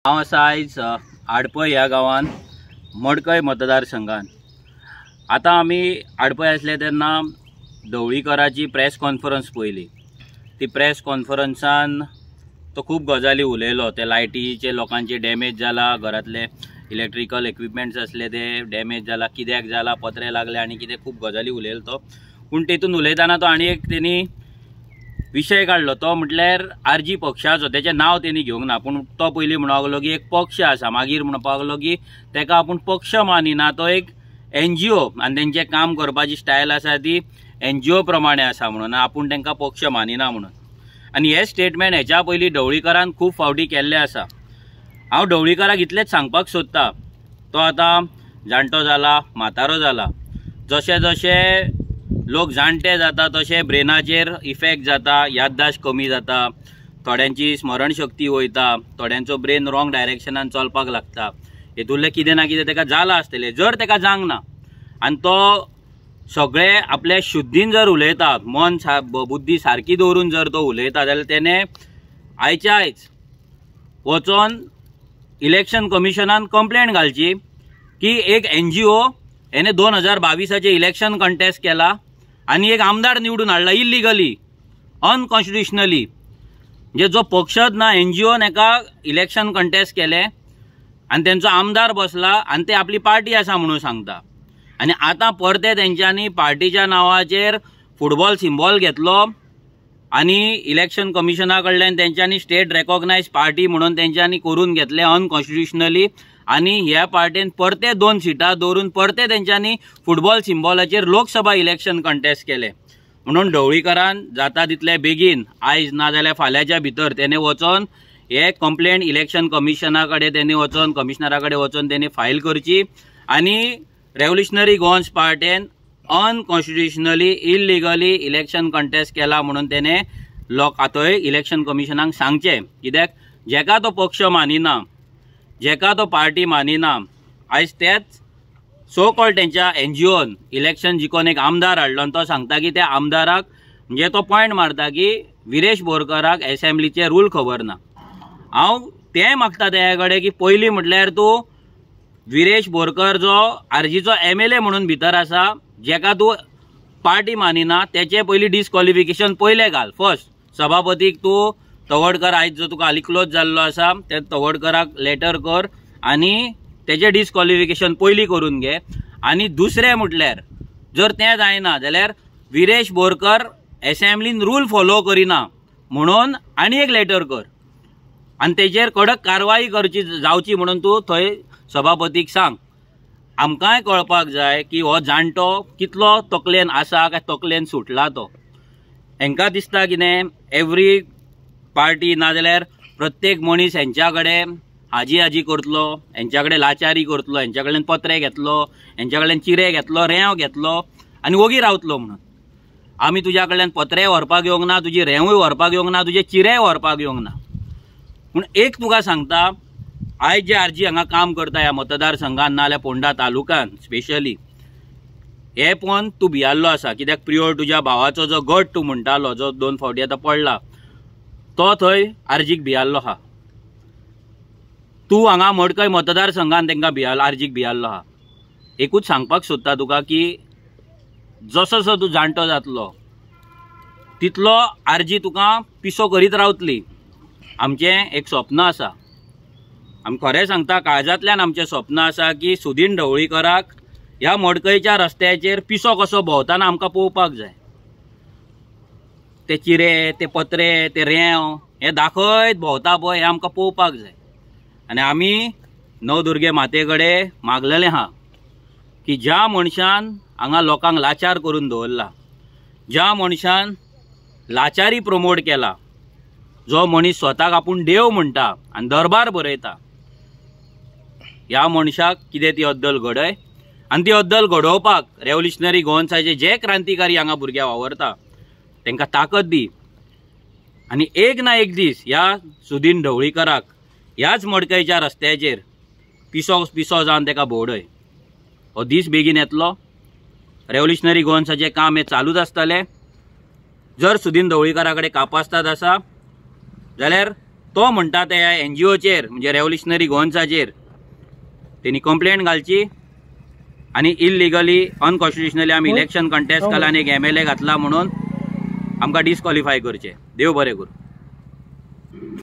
हांव आसा आयज आडपय ह्या गांवान मडकय मतदारसंघान। आतां आमी आडपय आसले तेन्ना ढवळीकराची प्रेस कॉन्फरन्स पळयली। ती प्रेस कॉन्फरन्सान तो खूब गजाली उलयलो। ते लायटीचे लोकांचे डॅमेज जाला, घरातले इलेक्ट्रिकल इक्विपमेंट्स आसले ते डॅमेज जाला, कित्याक जाला, पत्रे लागले आनी कितें खूब गजाली उलयलो तो। पूण तेतून उलयताना तो आनी एक तेणी विषय काढलो, तो म्हटल्यार आरजी पक्षाचो। तेचें नांव तेणी घेवंक ना, पूण तो पयलीं म्हणपाक लागलो की एक पक्ष आसा, मागीर म्हणपाक लागलो की तेका आपूण पक्ष मानिना, तो एक NGO आनी तेंचें काम करपाची स्टायल आसा ती NGO प्रमाणे आसा म्हणून, आपूण तेंकां पक्ष मानिना म्हणून। आनी हे स्टेटमेंट हेच्या पयलीं ढवळीकरान खूब फावटी केल्ले आसा। हांव ढवळीकराक इतलेंच सांगपाक सोदतां, तो आतां जाणटो जाला, म्हातारो जाला। जशे जशे लोक जाणटे जाता तशे ब्रेनाचेर इफेक्ट जाता, याददाश्त कमी जाता, थोड्यांची स्मरणशक्ती वयता, थोड्यांचो ब्रेन रॉंग डायरेक्शनान चलपाक लागता। हेतूंतलें कितें ना कितें तेका जाला आसतलें। जर तेका जावंक ना आनी तो सगळे आपले शुद्धीन जर उलयता, मन बुद्धी सारकी दवरून जर तो उलयता, जाल्यार तेणे आयच्या आयज वचोन इलेक्शन कमिशनान कंप्लेंट घालची की एक NGO हेणे 2022चे इलेक्शन कंटेस्ट केला आनी एक आमदार निवडून हाडला इल्लिगली, अनकॉन्स्टिट्युशनली। म्हणजे जो पक्षच ना, NGOन हेका इलेक्शन कंटेस्ट केले आनी तेंचो आमदार बसला आनी ते आपली पार्टी आसा म्हणून सांगता। आनी आतां परते तेंच्यांनी पार्टीच्या नांवाचेर फुटबॉल सिम्बॉल घेतलो आनी इलेक्शन कमिशना कडल्यान तेंच्यांनी स्टेट रेकॉग्नायज पार्टी म्हणून तेंच्यांनी करून घेतले अनकॉन्स्टिट्युशनली। आनी ह्या पार्टीन परते 2 सिटां दवरून परते तेंच्यांनी फुटबॉल सिम्बॉलाचेर लोकसभा इलेक्शन कंटेस्ट केले। म्हणून ढवळीकरान जाता तितले बेगीन आयज ना जाल्यार फाल्यांच्या भितर तेणे वचोन हे कंप्लेंट इलेक्शन कमिशना कडेन तेणी वचोन कमिशनरा कडेन वचोन तेणी फायल करची आनी रेव्होल्युशनरी गोवन्स पार्टीन अनकॉन्स्टिट्युशनली इल्लिगली इलेक्शन कंटेस्ट केला म्हणून तेणे थंय इलेक्शन कमिशनाक सांगचें। कित्याक जेका तो पक्ष मानिना, जेका तो पार्टी मानिना, आयज तेच सो कॉल्ड तेंच्या NGOन इलेक्शन जिखोन एक आमदार हाडलो आनी तो सांगता की त्या आमदाराक, म्हणजे तो पॉयंट मारता की विरेश बोरकाराक असेंब्लीचे रूल खबर ना। हांव तें मागता तेच्या कडेन की पयलीं म्हटल्यार तूं विरेश बोरकर जो आरजीचो MLA म्हणून भितर आसा, जेका तूं पार्टी मानिना, तेचें पयलीं डिस्क्वॉलिफिकेशन पयलें घाल फर्स्ट। सभापतीक तूं तवडकर आयज जो तुका हालीं क्लोज जाल्लो आसा त्या तवडकराक लेटर कर आनी तेचें डिस्क्वॉलिफिकेशन पयलीं करून घे। आनी दुसरें म्हटल्यार जर तें जायना जाल्यार विरेश बोरकर असेंब्लीन रूल फॉलो करिना म्हणून आनी एक लेटर कर आनी तेचेर कडक कारवाई करची जावची म्हणून तूं थंय सभापतीक सांग। आमकांय कळपाक जाय की हो जाणटो कितलो तकलेन आसा काय तकलेन सुटला तो। हेंकां दिसता कितें एवरी पार्टी ना जाल्यार प्रत्येक मनीस हेंच्या कडेन हाजी करतलो, हेंच्या कडेन लाचारी करतलो, हेंच्या कडल्यान पत्रे घेतलो, हेंच्या कडल्यान चिरे घेतलो, रेंव घेतलो आनी वोगी रावतलो म्हणून। आमी तुज्या कडल्यान पत्रे व्हरपाक येवंक ना, तुजी रेंवूय व्हरपाक येवंक ना, तुजे चिरेय व्हरपाक येवंक ना। पूण एक तुका सांगता, आयज जे आरजी हांगा काम करता ह्या मतदारसंघान ना जाल्यार फोंडा तालुक्यान स्पेशली, हे पळोवन तूं भियाल्लो आसा। कित्याक प्रियोर तुज्या भावाचो जो गट तूं म्हणटालो, जो 2 फावटी आतां पडला, तो थंय आरजीक भियाल्लो आहा। तूं हांगा मडकय मतदारसंघान तेंकां भियाल्लो, आरजीक भियाल्लो आहा। एकूच सांगपाक सोदता तुका की जसो जसो तूं जाणटो जातलो तितलो आरजी तुका पिसो करीत रावतली। आमचें एक स्वप्न आसा, आमी खरें सांगता, काळजांतल्यान आमचें स्वप्न आसा की सुदीन ढवळीकराक ह्या मडकयच्या रस्त्याचेर पिसो कसो भोंवताना आमकां पळोवपाक जाय। ते चिरे, ते पत्रे, ते रेंव हे दाखयत भोंवता पळय, हें आमकां पळोवपाक जाय। आनी आमी नवदुर्गे माते कडेन मागलेलें आहा की ज्या मनशान हांगा लोकांक लाचार करून दवरला, ज्या मनशान लाचारी प्रमोट केला, जो मनीस स्वताक आपूण देव म्हणटा आनी दरबार बरयता, ह्या मनशाक कितें ती अद्दल घडय आनी ती अद्दल घडोवपाक रेव्होल्युशनरी गोवन्साचे जे क्रांतिकारी हांगा भुरगे वावरता तांकां ताकद दी। आनी एक ना एक दीस ह्या सुदीन ढवळीकराक ह्याच मडकयच्या रस्त्याचेर पिसो जावन ताका भोंवडय। हो दीस बेगीन येतलो। रेव्होल्युशनरी गोवन्साचें काम हें चालूच आसतलें। जर सुदीन ढवळीकरा कडेन कापास्ताद आसा जाल्यार तो म्हणटा त्या NGOचेर म्हणजे रेव्होल्युशनरी गोवन्साचेर तेणी कंप्लेंट घालची आनी इल्लिगली अनकॉन्स्टिट्युशनली आमी इलेक्शन कंटेस्ट केला आनी एक MLA घातला म्हणून आमकां डिस्क्वॉलिफाय करचे. देव बरें करूं.